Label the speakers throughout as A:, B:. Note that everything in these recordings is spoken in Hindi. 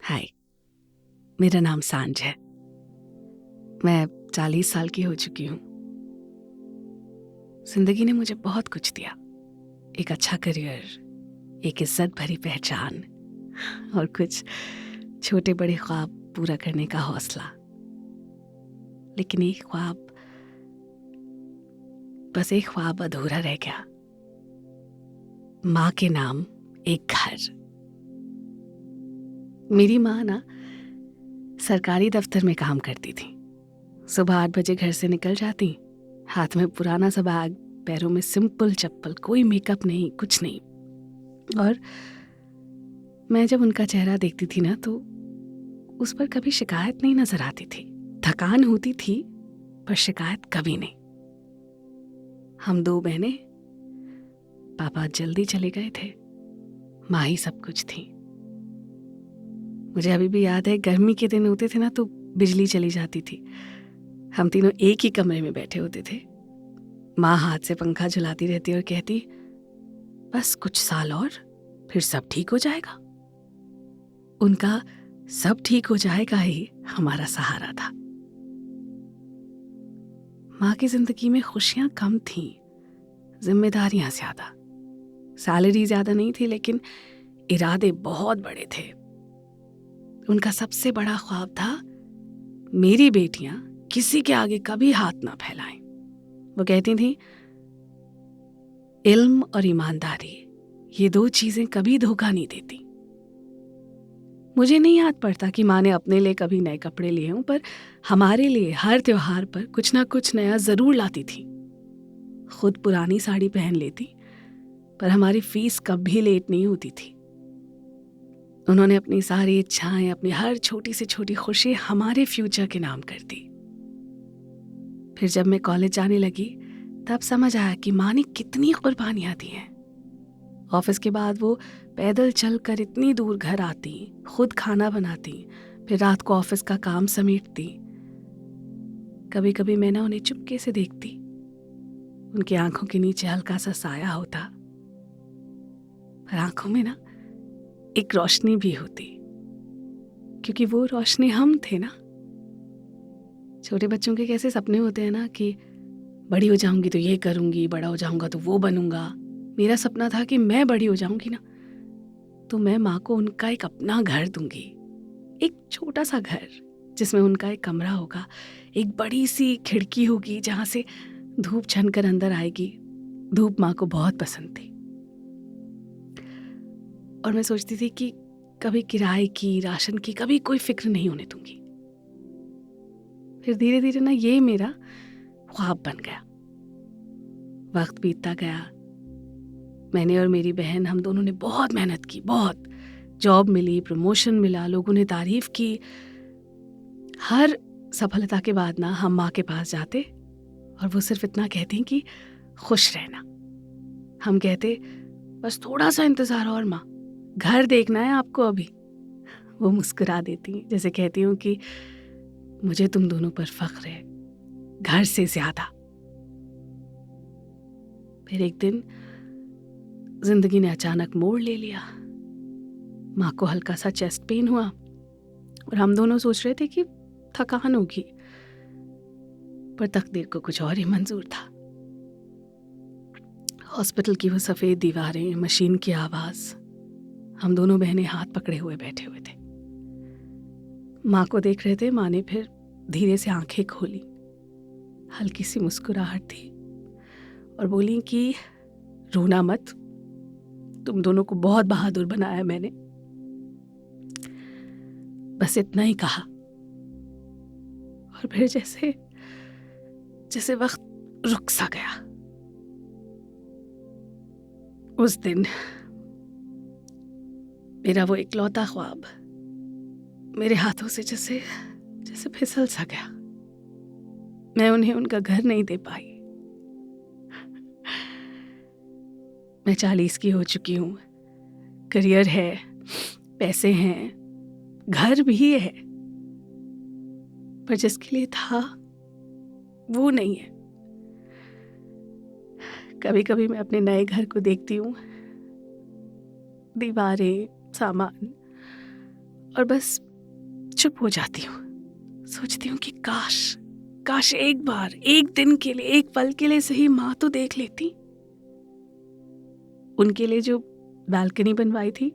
A: हाय, मेरा नाम सांझ है। मैं 40 साल की हो चुकी हूँ। जिंदगी ने मुझे बहुत कुछ दिया, एक अच्छा करियर, एक इज्जत भरी पहचान और कुछ छोटे बड़े ख्वाब पूरा करने का हौसला। लेकिन बस एक ख्वाब अधूरा रह गया। माँ के नाम एक घर। मेरी माँ ना सरकारी दफ्तर में काम करती थी। सुबह 8 बजे घर से निकल जाती, हाथ में पुराना सा बैग, पैरों में सिंपल चप्पल, कोई मेकअप नहीं, कुछ नहीं। और मैं जब उनका चेहरा देखती थी ना, तो उस पर कभी शिकायत नहीं नजर आती थी। थकान होती थी पर शिकायत कभी नहीं। हम 2 बहनें, पापा जल्दी चले गए थे, माँ ही सब कुछ थी। मुझे अभी भी याद है, गर्मी के दिन होते थे ना तो बिजली चली जाती थी। हम तीनों एक ही कमरे में बैठे होते थे। माँ हाथ से पंखा झुलाती रहती और कहती, बस कुछ साल और फिर सब ठीक हो जाएगा। उनका सब ठीक हो जाएगा ही हमारा सहारा था। माँ की जिंदगी में खुशियां कम थीं, जिम्मेदारियां ज्यादा। सैलरी ज्यादा नहीं थी, लेकिन इरादे बहुत बड़े थे। उनका सबसे बड़ा ख्वाब था, मेरी बेटियां किसी के आगे कभी हाथ ना फैलाएं। वो कहती थी, इल्म और ईमानदारी, ये 2 चीजें कभी धोखा नहीं देती। मुझे नहीं याद पड़ता कि माँ ने अपने लिए कभी नए कपड़े लिए हों, पर हमारे लिए हर त्योहार पर कुछ ना कुछ नया जरूर लाती थी। खुद पुरानी साड़ी पहन लेती, पर हमारी फीस कभी लेट नहीं होती थी। उन्होंने अपनी सारी इच्छाएं, अपनी हर छोटी से छोटी खुशी हमारे फ्यूचर के नाम कर दी। फिर जब मैं कॉलेज जाने लगी, तब समझ आया कि माँ ने कितनी कुर्बानियां दी हैं। ऑफिस के बाद वो पैदल चलकर इतनी दूर घर आती, खुद खाना बनाती, फिर रात को ऑफिस का काम समेटती। कभी कभी मैं ना उन्हें चुपके से देखती। उनकी आंखों के नीचे हल्का सा साया होता, पर आंखों में ना एक रोशनी भी होती, क्योंकि वो रोशनी हम थे ना। छोटे बच्चों के कैसे सपने होते हैं ना कि बड़ी हो जाऊंगी तो ये करूंगी, बड़ा हो जाऊंगा तो वो बनूंगा। मेरा सपना था कि मैं बड़ी हो जाऊंगी ना तो मैं माँ को उनका एक अपना घर दूंगी, एक छोटा सा घर जिसमें उनका एक कमरा होगा, एक बड़ी सी खिड़की होगी जहां से धूप छनकर अंदर आएगी। धूप माँ को बहुत पसंद थी। और मैं सोचती थी कि कभी किराए की, राशन की कभी कोई फिक्र नहीं होने दूंगी। फिर धीरे धीरे ना ये मेरा ख्वाब बन गया। वक्त बीतता गया। मैंने और मेरी बहन, हम दोनों ने बहुत मेहनत की, बहुत। जॉब मिली, प्रमोशन मिला, लोगों ने तारीफ की। हर सफलता के बाद ना हम माँ के पास जाते और वो सिर्फ इतना कहती कि खुश रहना। हम कहते, बस थोड़ा सा इंतजार और माँ, घर देखना है आपको अभी। वो मुस्कुरा देती, जैसे कहती हूँ कि मुझे तुम दोनों पर फख्र है, घर से ज्यादा। फिर एक दिन जिंदगी ने अचानक मोड़ ले लिया। माँ को हल्का सा चेस्ट पेन हुआ और हम दोनों सोच रहे थे कि थकान होगी, पर तकदीर को कुछ और ही मंजूर था। हॉस्पिटल की वो सफेद दीवारें, मशीन की आवाज, हम दोनों बहनें हाथ पकड़े हुए बैठे हुए थे। माँ को देख रहे थे। माँ ने फिर धीरे से आंखें खोली, हल्की सी मुस्कुराहट थी और बोली कि रोना मत, तुम दोनों को बहुत बहादुर बनाया मैंने। बस इतना ही कहा और फिर जैसे वक्त रुक सा गया। उस दिन मेरा वो इकलौता ख्वाब मेरे हाथों से जैसे फिसल सा गया। मैं उन्हें उनका घर नहीं दे पाई। मैं 40 की हो चुकी हूँ, करियर है, पैसे हैं, घर भी है, पर जिसके लिए था वो नहीं है। कभी कभी मैं अपने नए घर को देखती हूँ, दीवारें, सामान और बस चुप हो जाती हूँ। सोचती हूँ कि काश काश एक बार, एक दिन के लिए, एक पल के लिए सही माँ तो देख लेती। उनके लिए जो बालकनी बनवाई थी,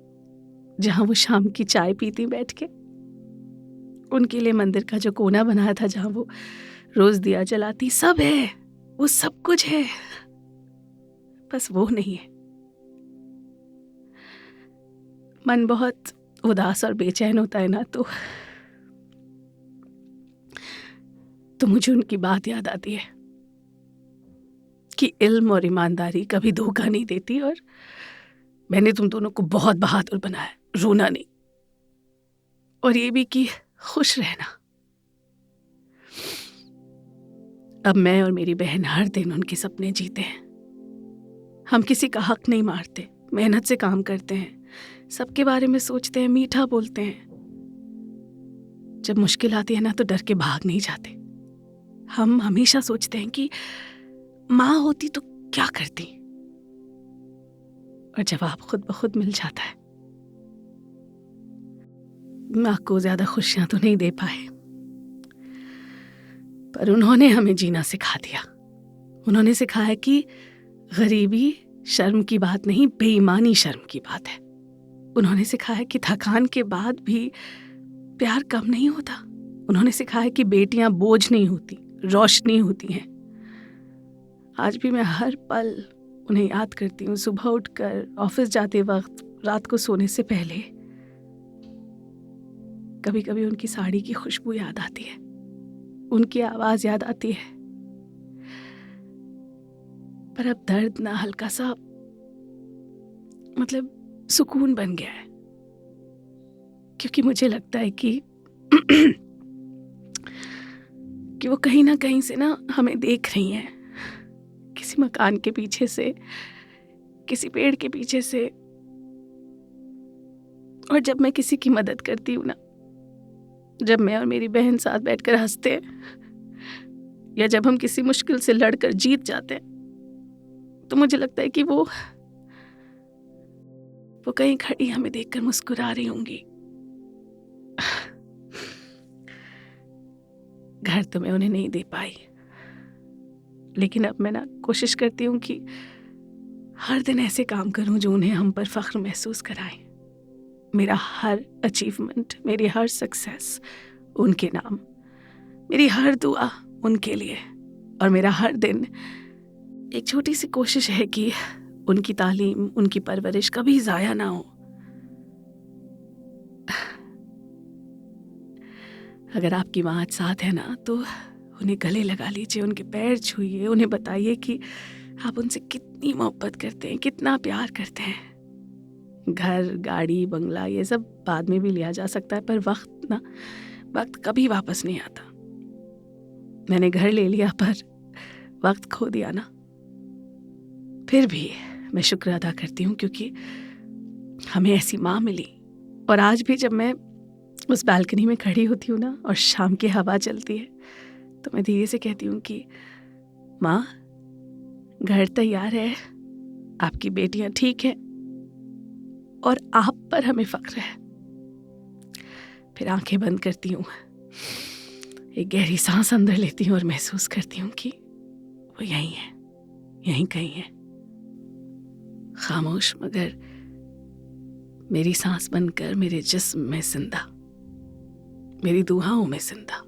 A: जहां वो शाम की चाय पीती बैठ के, उनके लिए मंदिर का जो कोना बनाया था जहां वो रोज दिया जलाती, सब है, वो सब कुछ है, बस वो नहीं है। मन बहुत उदास और बेचैन होता है ना, तो मुझे उनकी बात याद आती है कि इल्म और ईमानदारी कभी धोखा नहीं देती, और मैंने तुम दोनों को बहुत बहादुर बनाया, रोना नहीं, और ये भी कि खुश रहना। अब मैं और मेरी बहन हर दिन उनके सपने जीते हैं। हम किसी का हक नहीं मारते, मेहनत से काम करते हैं, सबके बारे में सोचते हैं, मीठा बोलते हैं। जब मुश्किल आती है ना तो डर के भाग नहीं जाते। हम हमेशा सोचते हैं कि माँ होती तो क्या करती, और जवाब खुद ब खुद मिल जाता है। माँ को ज्यादा खुशियां तो नहीं दे पाए, पर उन्होंने हमें जीना सिखा दिया। उन्होंने सिखाया कि गरीबी शर्म की बात नहीं, बेईमानी शर्म की बात है। उन्होंने सिखाया कि थकान के बाद भी प्यार कम नहीं होता। उन्होंने सिखाया कि बेटियां बोझ नहीं होती, रोशनी होती हैं। आज भी मैं हर पल उन्हें याद करती हूँ। सुबह उठकर ऑफिस जाते वक्त, रात को सोने से पहले, कभी कभी उनकी साड़ी की खुशबू याद आती है, उनकी आवाज याद आती है। पर अब दर्द ना हल्का सा मतलब सुकून बन गया है, क्योंकि मुझे लगता है कि वो कहीं ना कहीं से ना हमें देख रही हैं, किसी मकान के पीछे से, किसी पेड़ के पीछे से। और जब मैं किसी की मदद करती हूँ ना, जब मैं और मेरी बहन साथ बैठकर हंसते हैं, या जब हम किसी मुश्किल से लड़कर जीत जाते हैं, तो मुझे लगता है कि वो कहीं खड़ी हमें देखकर मुस्कुरा रही होंगी। घर तो मैं उन्हें नहीं दे पाई, लेकिन अब मैं ना कोशिश करती हूँ कि हर दिन ऐसे काम करूं जो उन्हें हम पर फख्र महसूस कराए। मेरा हर अचीवमेंट, मेरी हर सक्सेस उनके नाम, मेरी हर दुआ उनके लिए, और मेरा हर दिन एक छोटी सी कोशिश है कि उनकी तालीम, उनकी परवरिश कभी जाया ना हो। अगर आपकी माँ आज साथ है ना, तो उन्हें गले लगा लीजिए, उनके पैर छूइए, उन्हें बताइए कि आप उनसे कितनी मोहब्बत करते हैं, कितना प्यार करते हैं। घर, गाड़ी, बंगला, ये सब बाद में भी लिया जा सकता है, पर वक्त कभी वापस नहीं आता। मैंने घर ले लिया पर वक्त खो दिया ना। फिर भी मैं शुक्र अदा करती हूँ, क्योंकि हमें ऐसी माँ मिली। और आज भी जब मैं उस बालकनी में खड़ी होती हूँ ना, और शाम की हवा चलती है, तो मैं धीरे से कहती हूँ कि माँ, घर तैयार है, आपकी बेटियां ठीक हैं, और आप पर हमें फख्र है। फिर आंखें बंद करती हूँ, एक गहरी सांस अंदर लेती हूँ, और महसूस करती हूँ कि वो यहीं है, यहीं कहीं है, खामोश मगर मेरी सांस बनकर मेरे जिस्म में जिंदा, मेरी दुआओं में जिंदा।